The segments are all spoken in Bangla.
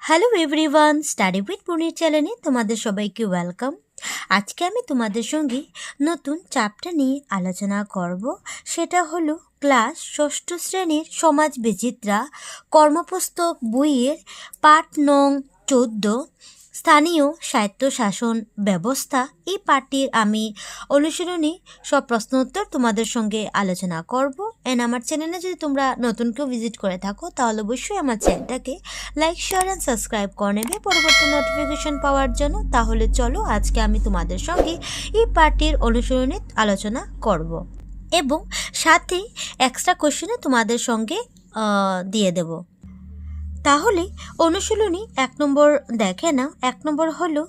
হ্যালো এভরিওয়ান, স্টাডি উইথ পুনির চ্যানেলে তোমাদের সবাইকে ওয়েলকাম। আজকে আমি তোমাদের সঙ্গে নতুন চ্যাপ্টার নিয়ে আলোচনা করব। সেটা হলো ক্লাস ষষ্ঠ শ্রেণীর সমাজ বিচিত্রা কর্মপুস্তক বইয়ের পাঠ নং 14 স্থানীয় স্বায়ত্তশাসন ব্যবস্থা। এই পাঠটির আমি অনুশীলনী সব প্রশ্ন উত্তর তোমাদের সঙ্গে আলোচনা করব। অ্যান্ড আমার চ্যানেলে যদি তোমরা নতুন কেউ ভিজিট করে থাকো তাহলে অবশ্যই আমার চ্যানেলটাকে লাইক শেয়ার অ্যান্ড সাবস্ক্রাইব করে নেবে পরবর্তী নোটিফিকেশন পাওয়ার জন্য। তাহলে চলো আজকে আমি তোমাদের সঙ্গে এই পাঠটির অনুশীলনী আলোচনা করব এবং সাথে এক্সট্রা কোশ্চেনে তোমাদের সঙ্গে দিয়ে দেব। তাহলে অনুশীলনী 1 নম্বর দেখে নাও। 1 নম্বর হলো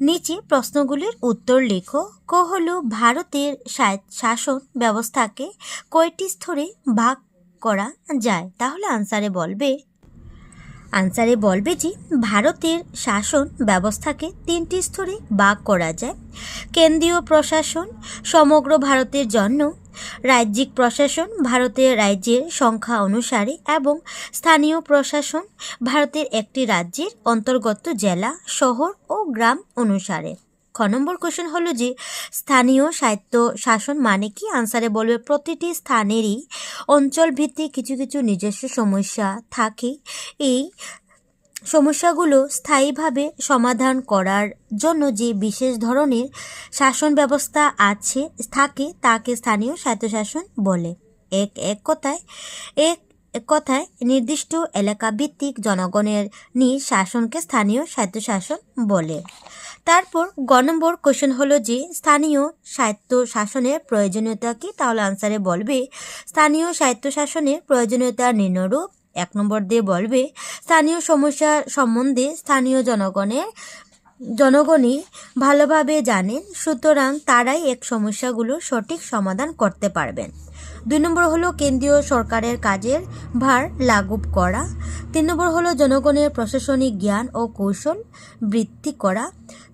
নিচে প্রশ্নগুলির উত্তর লেখো। ক হলো ভারতের শাসন ব্যবস্থাকে কয়টি স্তরে ভাগ করা যায়? তাহলে আনসারে বলবে যে ভারতের শাসন ব্যবস্থাকে 3টি স্তরে ভাগ করা যায়। কেন্দ্রীয় প্রশাসন সমগ্র ভারতের জন্য, রাজ্যিক প্রশাসন ভারতের রাজ্যের সংখ্যা অনুসারে এবং স্থানীয় প্রশাসন ভারতের একটি রাজ্যের অন্তর্গত জেলা, শহর ও গ্রাম অনুসারে। খ নম্বর কোশ্চেন হলো যে স্থানীয় স্বায়ত্ত শাসন মানে কি? আনসারে বলবে প্রতিটি স্থানেরই অঞ্চল ভিত্তিক কিছু কিছু নিজস্ব সমস্যা থাকে। এই সমস্যাগুলো স্থায়ীভাবে সমাধান করার জন্য যে বিশেষ ধরনের শাসন ব্যবস্থা থাকে তাকে স্থানীয় স্বায়ত্তশাসন বলে। এক কথায় নির্দিষ্ট এলাকা ভিত্তিক জনগণের শাসনকে স্থানীয় স্বায়ত্তশাসন বলে। তারপর গ নম্বর কোশ্চেন হলো যে স্থানীয় স্বায়ত্তশাসনের প্রয়োজনীয়তা কি? তাহলে আনসারে বলবে স্থানীয় স্বায়ত্তশাসনের প্রয়োজনীয়তা নিম্নরূপ। 1 নম্বর দিয়ে বলবে স্থানীয় সমস্যা সম্বন্ধে স্থানীয় জনগণই ভালোভাবে জানেন, সুতরাং তারাই এক সমস্যাগুলোর সঠিক সমাধান করতে পারবেন। 2 নম্বর হলো কেন্দ্রীয় সরকারের কাজের ভার লাঘব করা। 3 নম্বর হলো জনগণের প্রশাসনিক জ্ঞান ও কৌশল বৃদ্ধি করা।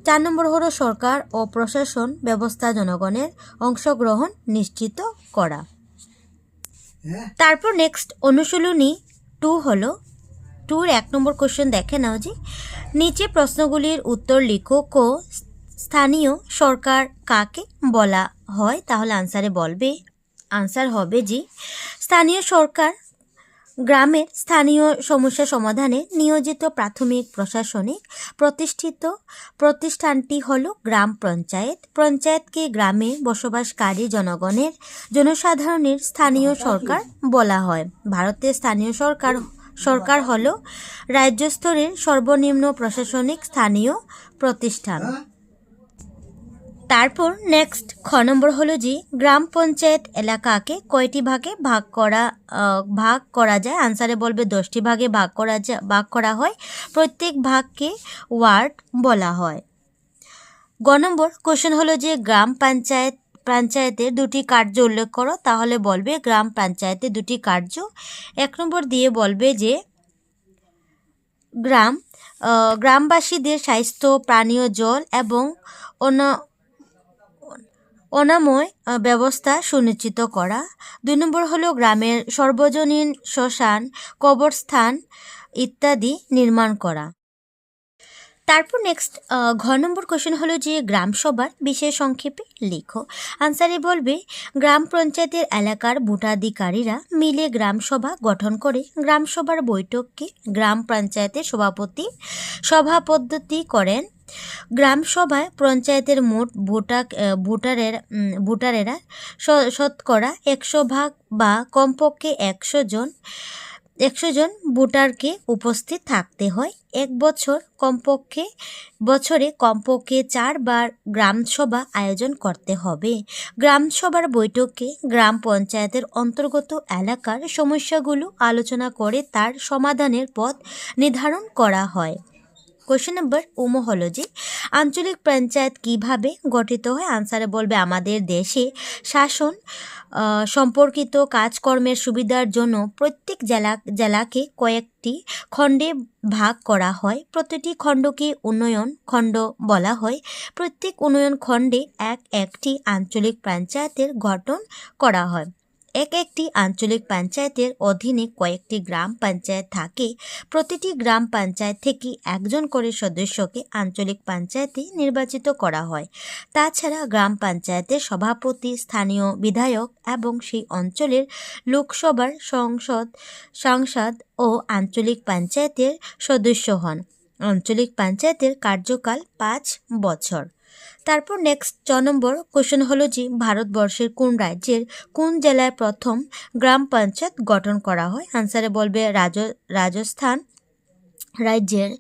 4 নম্বর হলো সরকার ও প্রশাসন ব্যবস্থা জনগণের অংশগ্রহণ নিশ্চিত করা। তারপর নেক্সট অনুশীলনী 2 হলো 2-র 1 নম্বর কোশ্চেন দেখে নাও যে নিচে প্রশ্নগুলির উত্তর লিখো। স্থানীয় সরকার কাকে বলা হয়? তাহলে আনসার হবে যে স্থানীয় সরকার গ্রামের স্থানীয় সমস্যা সমাধানে নিয়োজিত প্রাথমিক প্রশাসনিক প্রতিষ্ঠানটি হলো গ্রাম পঞ্চায়েত। পঞ্চায়েতকে গ্রামে বসবাসকারী জনসাধারণের স্থানীয় সরকার বলা হয়। ভারতের স্থানীয় সরকার হলো রাজ্য স্তরের সর্বনিম্ন প্রশাসনিক স্থানীয় প্রতিষ্ঠান। তারপর নেক্সট খ নম্বর হলো যে গ্রাম পঞ্চায়েত এলাকাকে কয়টি ভাগে ভাগ করা যায়? আনসারে বলবে 10টি ভাগে ভাগ করা হয়। প্রত্যেক ভাগকে ওয়ার্ড বলা হয়। গ নম্বর কোশ্চেন হলো যে গ্রাম পঞ্চায়েতের 2টি কার্য উল্লেখ করো। তাহলে বলবে গ্রাম পঞ্চায়েতের 2টি কার্য। 1 নম্বর দিয়ে বলবে যে গ্রামবাসীদের স্বাস্থ্য, পানীয় জল এবং অনাময় ব্যবস্থা সুনিশ্চিত করা। 2 নম্বর হলো গ্রামের সর্বজনীন শ্মশান, কবরস্থান ইত্যাদি নির্মাণ করা। তারপর নেক্সট ঘ নম্বর কোশ্চেন হলো যে গ্রাম সভার বিষয়ে সংক্ষেপে লেখো। আনসারে বলবে গ্রাম পঞ্চায়েতের এলাকার ভোটাধিকারীরা মিলে গ্রাম সভা গঠন করে গ্রাম সভার বৈঠককে গ্রাম পঞ্চায়েতের সভাপতি করেন। গ্রাম সভায় পঞ্চায়েতের মোট ভোটারেরা শতকরা 100% বা কমপক্ষে 100 জন ভোটারকে উপস্থিত থাকতে হয়। বছরে কমপক্ষে 4 বার গ্রামসভা আয়োজন করতে হবে। গ্রামসভার বৈঠকে গ্রাম পঞ্চায়েতের অন্তর্গত এলাকার সমস্যাগুলো আলোচনা করে তার সমাধানের পথ নির্ধারণ করা হয়। কোশ্চেন নাম্বার হলো যে আঞ্চলিক পঞ্চায়েত কিভাবে গঠিত হয়? আনসারে বলবে আমাদের দেশে শাসন সম্পর্কিত কাজকর্মের সুবিধার জন্য প্রত্যেক জেলাকে কয়েকটি খণ্ডে ভাগ করা হয়। প্রতিটি খণ্ডকে উন্নয়ন খণ্ড বলা হয়। প্রত্যেক উন্নয়ন খণ্ডে একটি আঞ্চলিক পঞ্চায়েতের গঠন করা হয়। একটি আঞ্চলিক পঞ্চায়েতের অধীনে কয়েকটি গ্রাম পঞ্চায়েত থাকে। প্রতিটি গ্রাম পঞ্চায়েত থেকে একজন করে সদস্যকে আঞ্চলিক পঞ্চায়েতে নির্বাচিত করা হয়। তাছাড়া গ্রাম পঞ্চায়েতের সভাপতি স্থানীয় বিধায়ক এবং সেই অঞ্চলের লোকসভার সাংসদ ও আঞ্চলিক পঞ্চায়েতের সদস্য হন। আঞ্চলিক পঞ্চায়েতের কার্যকাল 5 বছর। তারপর নেক্সট 4 নম্বর কোশ্চেন হলো যে ভারতবর্ষের কোন রাজ্যের কোন জেলায় প্রথম গ্রাম পঞ্চায়েত গঠন করা হয়? আনসারে বলবে রাজস্থান রাজ্যের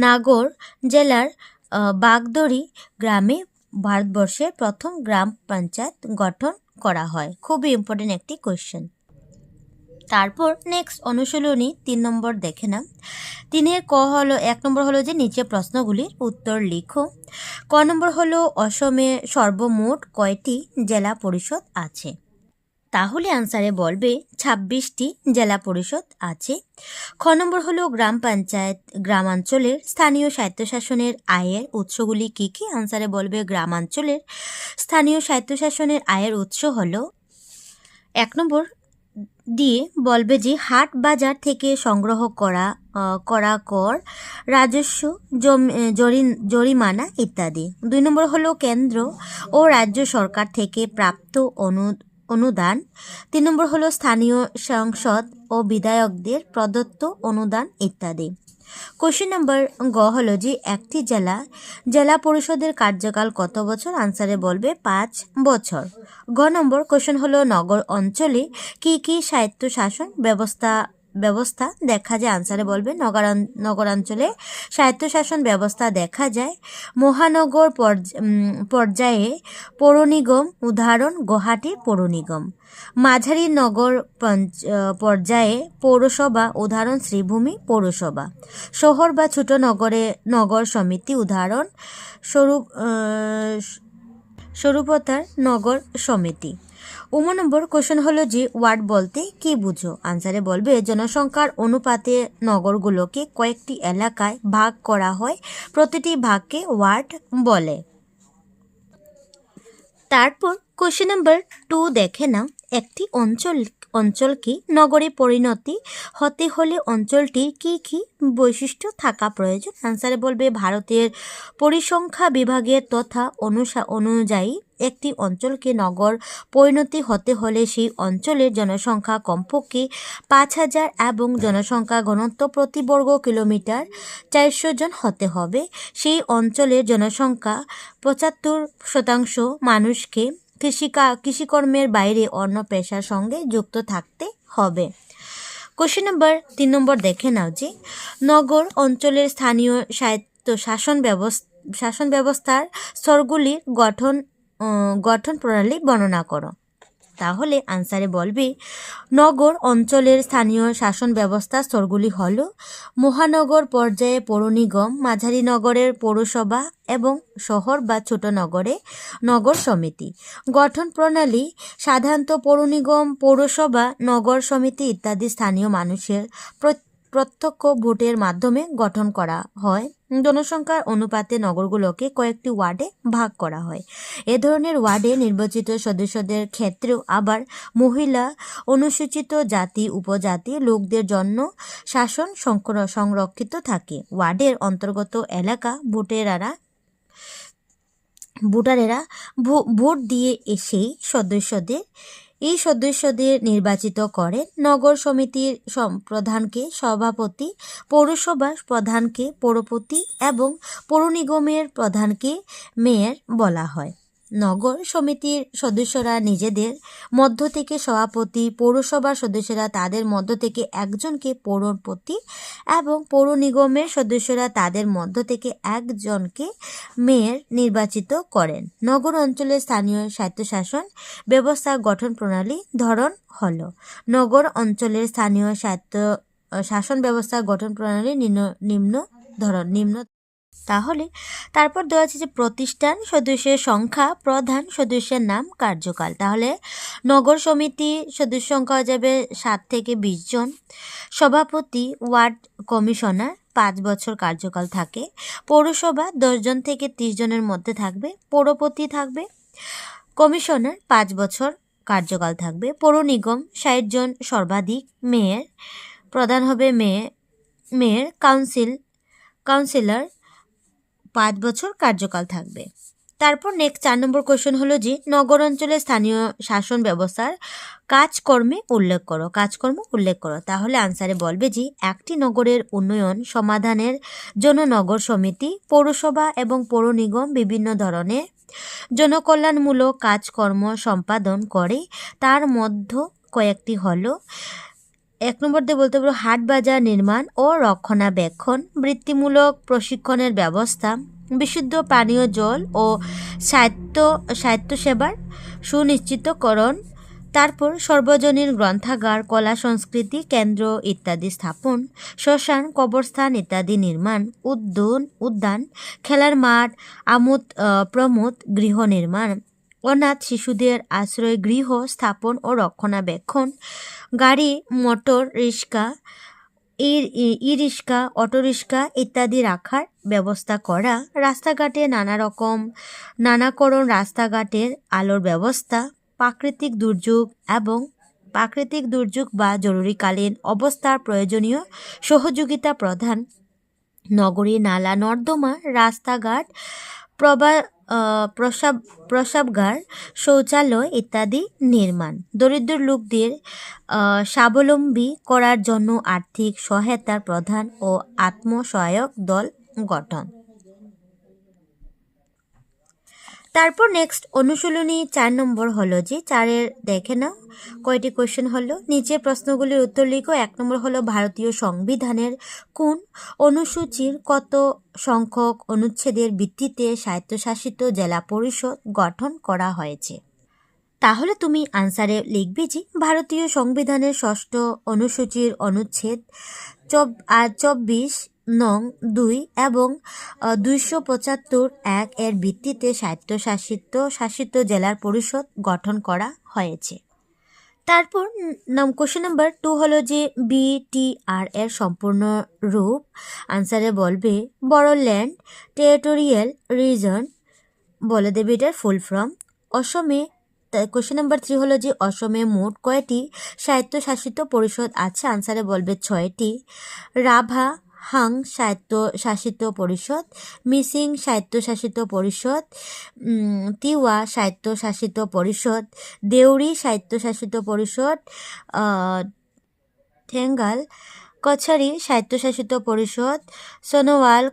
নাগর জেলার বাগদরি গ্রামে ভারতবর্ষের প্রথম গ্রাম পঞ্চায়েত গঠন করা হয়। খুবই ইম্পর্টেন্ট একটি কোশ্চেন। তারপর নেক্সট অনুশীলনী 3 নম্বর দেখে নাও। 3-এর ক হলো 1 নম্বর হলো যে নিচে প্রশ্নগুলির উত্তর লিখো। ক নম্বর হলো অসমে সর্বমোট কয়টি জেলা পরিষদ আছে? তাহলে আনসারে বলবে 26টি জেলা পরিষদ আছে। খ নম্বর হলো গ্রাম পঞ্চায়েত গ্রামাঞ্চলের স্থানীয় স্বায়ত্তশাসনের আয়ের উৎসগুলি কী কী? আনসারে বলবে গ্রামাঞ্চলের স্থানীয় স্বায়ত্তশাসনের আয়ের উৎস হলো 1 নম্বর দিয়ে বলবে যে হাট বাজার থেকে সংগ্রহ করা কর, রাজস্ব, জরিমানা ইত্যাদি। 2 নম্বর হলো কেন্দ্র ও রাজ্য সরকার থেকে প্রাপ্ত অনুদান। 3 নম্বর হলো স্থানীয় সংসদ ও বিধায়কদের প্রদত্ত অনুদান ইত্যাদি। কোশ্চেন নম্বর গ হলো যে একটি জেলা পরিষদের কার্যকাল কত বছর? আনসারে বলবে 5 বছর। গ নম্বর কোশ্চেন হলো নগর অঞ্চলে কি কি স্বায়ত্তশাসন ব্যবস্থা দেখা যায়? আনসারে বলবে নগরাঞ্চলে স্বায়ত্তশাসন ব্যবস্থা দেখা যায়। মহানগর পর্যায়ে পৌর নিগম, উদাহরণ গুয়াহাটি পৌর নিগম। মাঝারি নগর পর্যায়ে পৌরসভা, উদাহরণ শ্রীভূমি পৌরসভা। শহর বা ছোট নগরে নগর সমিতি, উদাহরণ স্বরূপতার নগর সমিতি। 9 নম্বর কোশ্চেন হলো যে ওয়ার্ড বলতে কি বুঝো? আনসারে বলবে জনসংখ্যার অনুপাতে নগরগুলোকে কয়েকটি এলাকায় ভাগ করা হয়, প্রতিটি ভাগকে ওয়ার্ড বলে। তারপর কোশ্চেন নাম্বার 2 দেখে নাও। একটি অঞ্চলকে নগরে পরিণতি হতে হলে অঞ্চলটির কি কি বৈশিষ্ট্য থাকা প্রয়োজন? আনসারে বলবে ভারতের পরিসংখ্যা বিভাগের তথা অনুযায়ী একটি অঞ্চলকে নগর পরিণতি হতে হলে সেই অঞ্চলের জনসংখ্যা কমপক্ষে 5,000 এবং জনসংখ্যা ঘনত্ব প্রতি বর্গ কিলোমিটার 400 জন হতে হবে। সেই অঞ্চলের জনসংখ্যা 75% মানুষকে কৃষিকর্মের বাইরে অন্য পেশার সঙ্গে যুক্ত থাকতে হবে। কোশ্চেন নাম্বার 3 নম্বর দেখে নাও যে নগর অঞ্চলের স্থানীয় স্বায়ত্ত শাসন ব্যবস্থার স্তরগুলির গঠন প্রণালী বর্ণনা করো। তাহলে আনসারে বলবে নগর অঞ্চলের স্থানীয় শাসন ব্যবস্থা স্তরগুলি হল মহানগর পর্যায়ে পৌর নিগম, মাঝারি নগরের পৌরসভা এবং শহর বা ছোট নগরে নগর সমিতি। গঠন প্রণালী সাধারণত পৌর নিগম, পৌরসভা, নগর সমিতি ইত্যাদি স্থানীয় মানুষের প্রত্যক্ষ ভোটের মাধ্যমে গঠন করা হয়। জনসংখ্যার অনুপাতে নগরগুলোকে কয়েকটি ওয়ার্ডে ভাগ করা হয়। এ ধরনের ওয়ার্ডে নির্বাচিত সদস্যদের ক্ষেত্রেও আবার মহিলা, অনুসূচিত জাতি, উপজাতি লোকদের জন্য শাসন সংরক্ষিত থাকে। ওয়ার্ডের অন্তর্গত এলাকা ভোটারেরা ভোট দিয়ে এই সদস্যদের নির্বাচিত করেন। নগর সমিতির প্রধানকে সভাপতি, পৌরসভার প্রধানকে পৌরপতি এবং পৌর নিগমের প্রধানকে মেয়র বলা হয়। নগর সমিতির সদস্যরা নিজেদের মধ্য থেকে সভাপতি, পৌরসভার সদস্যরা তাদের মধ্য থেকে একজনকে পৌরপতি এবং পৌর নিগমের সদস্যরা তাদের মধ্য থেকে একজনকে মেয়র নির্বাচিত করেন। নগর অঞ্চলের স্থানীয় স্বায়ত্তশাসন ব্যবস্থা গঠন প্রণালী ধরন হল। নগর অঞ্চলের স্থানীয় শাসন ব্যবস্থা গঠন প্রণালী নিম্ন। তাহলে তারপর দেওয়া আছে যে প্রতিষ্ঠান, সদস্যের সংখ্যা, প্রধান, সদস্যের নাম, কার্যকাল। তাহলে নগর সমিতি সদস্য সংখ্যা হয়ে যাবে 7 থেকে 20 জন। সভাপতি, ওয়ার্ড কমিশনার 5 বছর কার্যকাল থাকে। পৌরসভা 10 জন থেকে 30 জনের মধ্যে থাকবে। পৌরপতি থাকবে। কমিশনার 5 বছর কার্যকাল থাকবে। পৌর নিগম 60 জন সর্বাধিক, মেয়র প্রধান হবে মেয়র, কাউন্সিলর 5 বছর কার্যকাল থাকবে। তারপর নেক্সট 4 নম্বর কোয়েশ্চেন হলো যে নগর অঞ্চলে স্থানীয় শাসন ব্যবস্থার কাজকর্মে উল্লেখ করো। কাজকর্ম উল্লেখ করো, তাহলে আনসারে বলবে যে একটি নগরের উন্নয়ন সমাধানের জন্য নগর সমিতি, পৌরসভা এবং পৌর নিগম বিভিন্ন ধরনের জনকল্যাণমূলক কাজকর্ম সম্পাদন করে। তার মধ্যে কয়েকটি হলো, 1 নম্বর দিয়ে বলতে পারো হাট বাজার নির্মাণ ও রক্ষণাবেক্ষণ, বৃত্তিমূলক প্রশিক্ষণের ব্যবস্থা, বিশুদ্ধ পানীয় জল ও স্বাস্থ্যসেবার সুনিশ্চিতকরণ, তারপর সর্বজনীন গ্রন্থাগার, কলা সংস্কৃতি কেন্দ্র ইত্যাদি স্থাপন, শ্মশান, কবরস্থান ইত্যাদি নির্মাণ, উদ্যান, খেলার মাঠ, প্রমোদ গৃহ নির্মাণ, অনাথ শিশুদের আশ্রয় গৃহ স্থাপন ও রক্ষণাবেক্ষণ, গাড়ি, মোটর রিক্সা, ই-রিক্সা, অটোরিক্সা ইত্যাদি রাখার ব্যবস্থা করা, রাস্তাঘাটে নানাকরণ রাস্তাঘাটের আলোর ব্যবস্থা, প্রাকৃতিক দুর্যোগ বা জরুরিকালীন অবস্থার প্রয়োজনীয় সহযোগিতা প্রদান, নগরী নালা নর্দমা, রাস্তাঘাট, প্রস্রাবগার, শৌচালয় ইত্যাদি নির্মাণ, দরিদ্র লোকদের স্বাবলম্বী করার জন্য আর্থিক সহায়তার প্রদান ও আত্মসহায়ক দল গঠন। তারপর নেক্সট অনুশীলনী 4 নম্বর হলো যে 4-এর দেখে নাও কয়টি কোয়েশ্চেন হলো, নিচের প্রশ্নগুলির উত্তর লিখো। 1 নম্বর হলো ভারতীয় সংবিধানের কোন অনুসূচির কত সংখ্যক অনুচ্ছেদের ভিত্তিতে স্বায়ত্তশাসিত জেলা পরিষদ গঠন করা হয়েছে। তাহলে তুমি আনসারে লিখবে যে ভারতীয় সংবিধানের 6ষ্ঠ অনুসূচির অনুচ্ছেদ 24 নং 2 এবং 275(1) এর ভিত্তিতে স্বায়ত্তশাসিত জেলার পরিষদ গঠন করা হয়েছে। তারপর কোশ্চেন নাম্বার 2 হলো যে BTR এর সম্পূর্ণ রূপ। আনসারে বলবে বড়োল্যান্ড টেরিটোরিয়াল রিজন, বলে দেবে এটার ফুল ফর্ম। অসমে কোশ্চেন নাম্বার 3 হলো যে অসমে মোট কয়টি স্বায়ত্তশাসিত পরিষদ আছে। আনসারে বলবে 6টি। রাভা হাং স্বায়ত্তশাসিত পরিষদ, মিসিং স্বায়ত্তশাসিত পরিষদ, তিওয়া স্বায়ত্তশাসিত পরিষদ, দেউরি স্বায়ত্তশাসিত পরিষদ, ঠেঙ্গাল কছারি স্বায়ত্তশাসিত পরিষদ, সোনোয়াল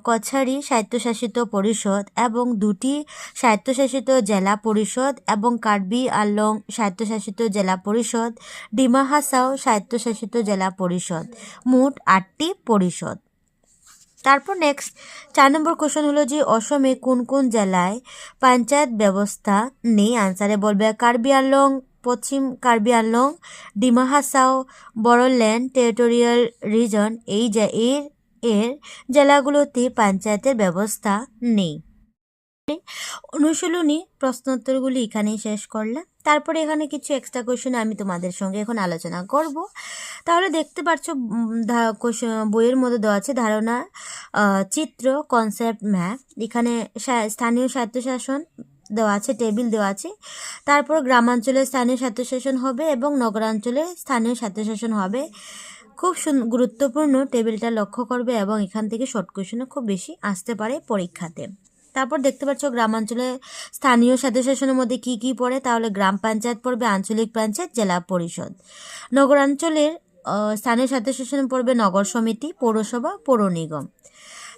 কছারি স্বায়ত্তশাসিত পরিষদ এবং 2টি স্বায়ত্তশাসিত জেলা পরিষদ এবং কার্বি আংলং স্বায়ত্তশাসিত জেলা পরিষদ, ডিমা হাসাও স্বায়ত্তশাসিত জেলা পরিষদ, মোট 8টি পরিষদ। তারপর নেক্সট 4 নম্বর কোশ্চেন হলো যে অসমে কোন কোন জেলায় পঞ্চায়েত ব্যবস্থা নেই। আনসারে বলবে কার্বি আংলং, পশ্চিম কার্বি আংলং, ডিমা হাসাও, বড়োল্যান্ড টেরিটোরিয়াল রিজন, এর জেলাগুলোতে পঞ্চায়েতের ব্যবস্থা নেই। অনুশীলনী প্রশ্নোত্তরগুলি এখানেই শেষ করলাম। তারপরে এখানে কিছু এক্সট্রা কোয়েশ্চেন আমি তোমাদের সঙ্গে এখন আলোচনা করব। তাহলে দেখতে পাচ্ছ বইয়ের মধ্যে দেওয়া আছে ধারণা, চিত্র, কনসেপ্ট ম্যাপ। এখানে স্থানীয় স্বায়ত্তশাসন দেওয়া আছে, টেবিল দেওয়া আছে। তারপর গ্রামাঞ্চলে স্থানীয় স্বায়ত্তশাসন হবে এবং নগরাঞ্চলে স্থানীয় স্বায়ত্তশাসন হবে। খুব গুরুত্বপূর্ণ, টেবিলটা লক্ষ্য করবে এবং এখান থেকে শর্ট কোয়েশ্চেনও খুব বেশি আসতে পারে পরীক্ষাতে। তারপর দেখতে পাচ্ছ গ্রামাঞ্চলে স্থানীয় স্বায়ত্তশাসনের মধ্যে কি কি পড়ে, তাহলে গ্রাম পঞ্চায়েত পড়বে, আঞ্চলিক পঞ্চায়েত, জেলা পরিষদ। নগরাঞ্চলের স্থানীয় স্বায়ত্তশাসন পড়বে নগর সমিতি, পৌরসভা, পৌর নিগম।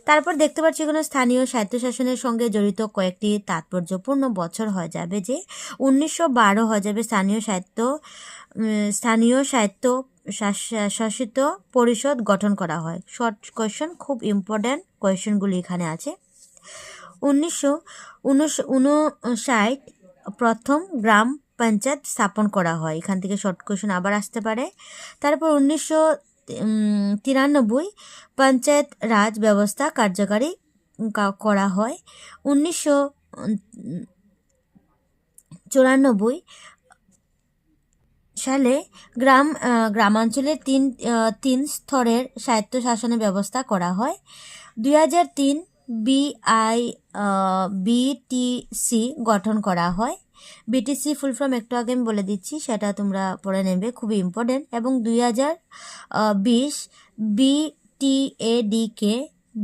তারপর দেখতে পাচ্ছি এখানে স্থানীয় স্বায়ত্তশাসনের সঙ্গে জড়িত কয়েকটি তাৎপর্যপূর্ণ বছর হয়ে যাবে যে 1912 হয়ে যাবে স্থানীয় স্বায়ত্তশাসিত পরিষদ গঠন করা হয়। শর্ট কোয়েশ্চেন, খুব ইম্পর্ট্যান্ট কোয়েশ্চেনগুলি এখানে আছে। 1959 প্রথম গ্রাম পঞ্চায়েত স্থাপন করা হয়। এখান থেকে শর্ট কোয়েশ্চেন আবার আসতে পারে। তারপর 1993 পঞ্চায়েত রাজ ব্যবস্থা কার্যকারী করা হয়। 1994 সালে গ্রামাঞ্চলের তিন স্তরের স্বায়ত্তশাসনের ব্যবস্থা করা হয়। 2003 BTC গঠন করা হয়। বিটিসি ফুল ফর্ম একটু আগে আমি বলে দিচ্ছি, সেটা তোমরা পড়ে নেবে, খুবই ইম্পর্টেন্ট। এবং 2020 বিটিএডিকে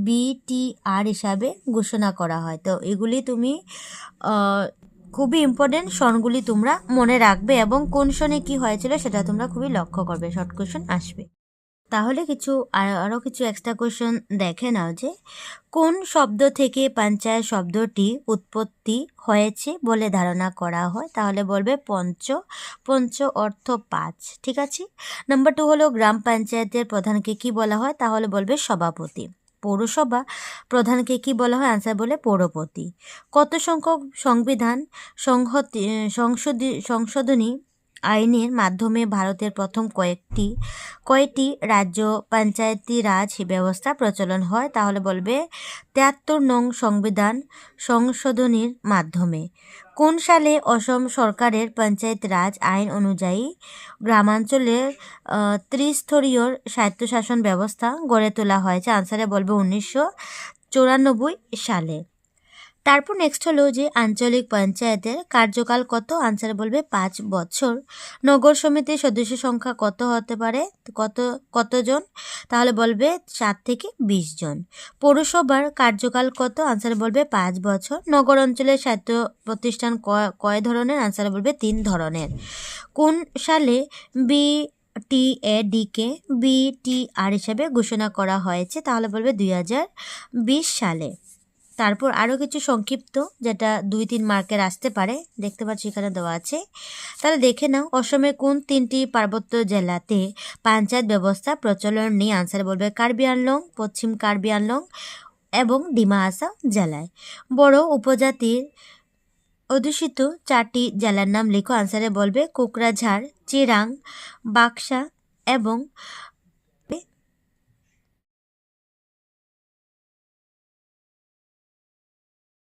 বিটিআর হিসাবে ঘোষণা করা হয়। তো এগুলি তুমি খুবই ইম্পর্টেন্ট সনগুলি তোমরা মনে রাখবে, এবং কোন সনে কি হয়েছিল সেটা তোমরা খুবই লক্ষ্য করবে, শর্ট কোয়েশ্চেন আসবে। তাহলে আরও কিছু এক্সট্রা কোয়েশ্চেন দেখে নাও যে কোন শব্দ থেকে পঞ্চায়েত শব্দটি উৎপত্তি হয়েছে বলে ধারণা করা হয়। তাহলে বলবে পঞ্চ, পঞ্চ অর্থ 5, ঠিক আছে। নাম্বার 2 হলো গ্রাম পঞ্চায়েতের প্রধানকে কি বলা হয়। তাহলে বলবে সভাপতি। পৌরসভা প্রধানকে কি বলা হয়। আনসার বলে পৌরপতি। কত সংখ্যক সংবিধান সংশোধনী আইনের মাধ্যমে ভারতের প্রথম কয়টি রাজ্য পঞ্চায়েতি রাজ ব্যবস্থা প্রচলন হয়। তাহলে বলবে 73 নং সংবিধান সংশোধনীর মাধ্যমে। কোন সালে অসম সরকারের পঞ্চায়েত রাজ আইন অনুযায়ী গ্রামাঞ্চলের ত্রিস্তরীয় স্বায়ত্তশাসন ব্যবস্থা গড়ে তোলা হয়েছে। আনসারে বলবে 1994 সালে। তারপর নেক্সট হলো যে আঞ্চলিক পঞ্চায়েতের কার্যকাল কত। আনসার বলবে 5 বছর। নগর সমিতির সদস্য সংখ্যা কত হতে পারে, কতজন। তাহলে বলবে 7 থেকে 20 জন। পৌরসভার কার্যকাল কত। আনসার বলবে 5 বছর। নগর অঞ্চলের স্বায়ত্ত প্রতিষ্ঠান কয় ধরনের। আনসার বলবে 3 ধরনের। কোন সালে বিটিএডিকে বিটিআর হিসেবে ঘোষণা করা হয়েছে। তাহলে বলবে 2020 সালে। তারপর আরও কিছু সংক্ষিপ্ত, যেটা 2-3 মার্কের আসতে পারে, দেখতে পাচ্ছি এখানে দেওয়া আছে। তাহলে দেখে নাও, অসমে কোন 3টি পার্বত্য জেলাতে পঞ্চায়েত ব্যবস্থা প্রচলন নেই। আনসার বলবে কার্বি আংলং, পশ্চিম কার্বি আংলং এবং ডিমা হাসাও জেলায়। বড় উপজাতির অধ্যুষিত 4টি জেলার নাম লিখো। আনসারে বলবে কোকরাঝাড়, চিরাং, বাক্সা এবং